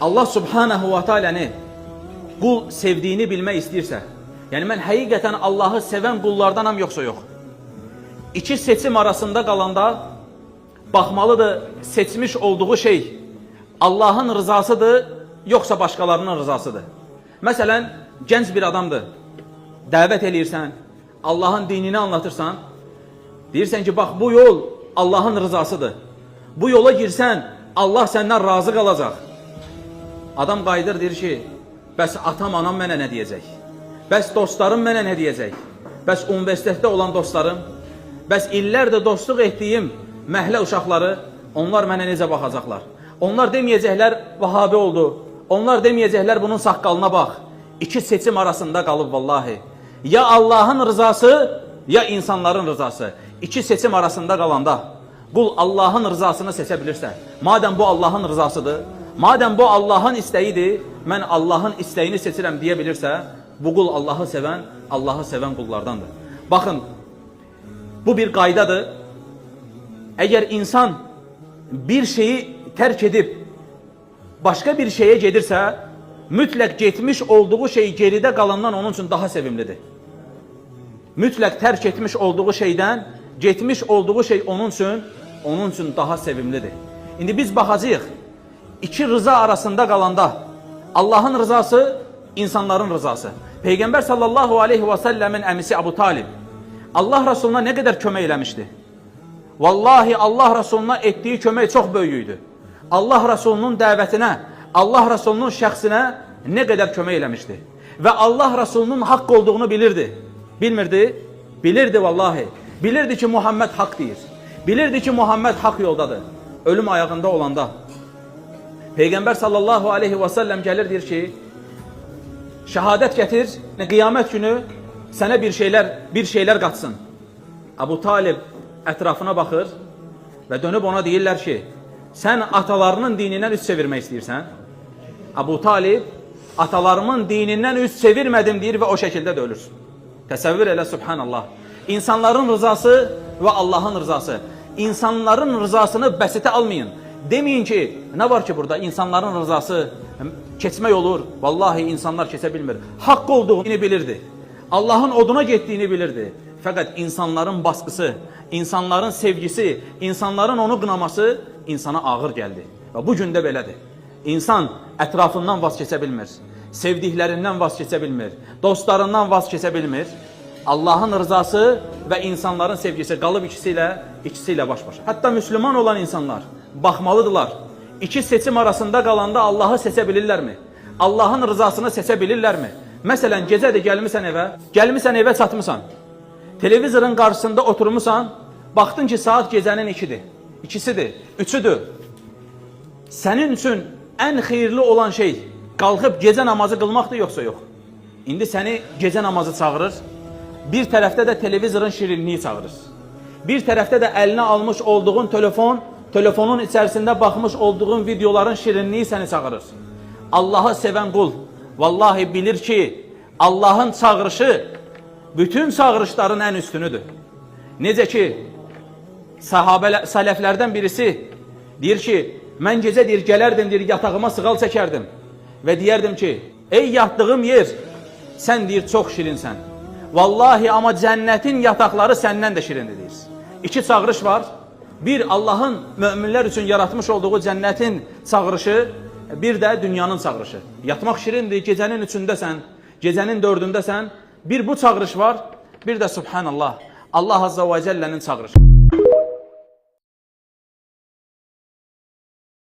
Allah subhanahu wa ta'aləni qul sevdiyini bilmək istəyirsə, yəni mən həqiqətən Allahı sevən qullardanam yoxsa yox. İki seçim arasında qalanda baxmalıdır seçmiş olduğu şey Allahın rızasıdır, yoxsa başqalarının rızasıdır. Məsələn, gənc bir adamdır, dəvət eləyirsən, Allahın dinini anlatırsan, deyirsən ki, bax bu yol Allahın rızasıdır. Bu yola girsən, Allah səndən razı qalacaq. Adam qayıdır, deyir ki, bəs atam, anam mənə nə deyəcək? Bəs dostlarım mənə nə deyəcək? Bəs universitetdə olan dostlarım? Bəs illərdir dostluq etdiyim məhlə uşaqları, onlar mənə necə baxacaqlar? Onlar deməyəcəklər, Vahabi oldu. Onlar deməyəcəklər, bunun saqqalına bax. İki seçim arasında qalıb vallahi. Ya Allahın rızası, ya insanların rızası. İki seçim arasında qalanda qul Allahın rızasını seçə bilirsə, madəm bu Allahın rızasıdır, madəm bu Allahın istəyidir, mən Allahın istəyini seçirəm deyə bilirsə, bu qul Allahı sevən qullardandır. Baxın, bu bir qaydadır. Əgər insan bir şeyi tərk edib başqa bir şeyə gedirsə, mütləq getmiş olduğu şey geridə qalandan onun üçün daha sevimlidir. Mütləq tərk etmiş olduğu şeydən getmiş olduğu şey onun üçün daha sevimlidir. İndi biz baxacağıq, iki rıza arasında qalanda Allahın rızası, insanların rızası. Peyğəmbər sallallahu aleyhi və səlləmin əmisi Abu Talib Allah Rasuluna nə qədər kömək eləmişdi? Vallahi Allah Rasuluna etdiyi kömək çox böyüydü. Allah Rasulunun dəvətinə, Allah Rasulunun şəxsinə nə qədər kömək eləmişdi. Və Allah Rasulunun haqq olduğunu bilirdi. Bilmirdi? Bilirdi vallahi. Bilirdi ki, Muhammed haqq deyir. Bilirdi ki, Muhammed haqq yoldadır. Ölüm ayağında olanda. Peyğəmbər sallallahu aleyhi və səlləm gəlir, deyir ki, şəhadət gətir, qiyamət günü sənə bir şeylər qatsın. Abu Talib ətrafına baxır və dönüb ona deyirlər ki, sən atalarının dinindən üst çevirmək istəyirsən. Abu Talib, atalarımın dinindən üst çevirmədim deyir və o şəkildə də ölür. Təsəvvür elə, subhanallah. İnsanların rızası və Allahın rızası. İnsanların rızasını bəsitə almayın. Deməyin ki, nə var ki burada? İnsanların rızası keçmək olur. Vallahi insanlar keçə bilmir. Haqq olduğunu bilirdi. Allahın oduna getdiyini bilirdi. Fəqət insanların baskısı, insanların sevgisi, insanların onu qınaması insana ağır gəldi. Və bu gündə belədir. İnsan ətrafından vaz keçə bilmir. Sevdiklərindən vaz keçə bilmir. Dostlarından vaz keçə bilmir. Allahın rızası və insanların sevgisi qalıb ikisi ilə baş-başa. Hətta Müslüman olan insanlar baxmalıdırlar. İki seçim arasında qalanda Allahı seçə bilirlərmi? Allahın rızasını seçə bilirlərmi? Məsələn, gecədir, gəlmisən evə çatmısan. Televizorun qarşısında oturmuşsan, baxdın ki, saat gecənin 2-sidir, 3-üdür. Sənin üçün ən xeyirli olan şey qalxıb gecə namazı qılmaqdır, yoxsa yox? İndi səni gecə namazı çağırır, bir tərəfdə də televizorun şirinliyi çağırır. Bir tərəfdə də əlinə almış olduğun telefonun içərisində baxmış olduğun videoların şirinliyi səni çağırır. Allahı sevən qul, vallahi bilir ki, Allahın çağırışı bütün çağırışların ən üstünüdür. Necə ki, sələflərdən birisi deyir ki, mən gecə deyir, gələrdim, deyir, yatağıma sığal çəkərdim və deyərdim ki, ey yatdığım yer, sən deyir, çox şirinsən. Vallahi, amma cənnətin yataqları səndən də şirindir, deyir. İki çağırış var. Bir, Allahın möminlər üçün yaratmış olduğu cənnətin çağırışı, bir də dünyanın çağırışı. Yatmaq şirindir, gecənin 3-ündəsən, gecənin 4-ündəsən. Bir bu çağırış var, bir də subhanallah, Allah azza və cəllənin çağırışı.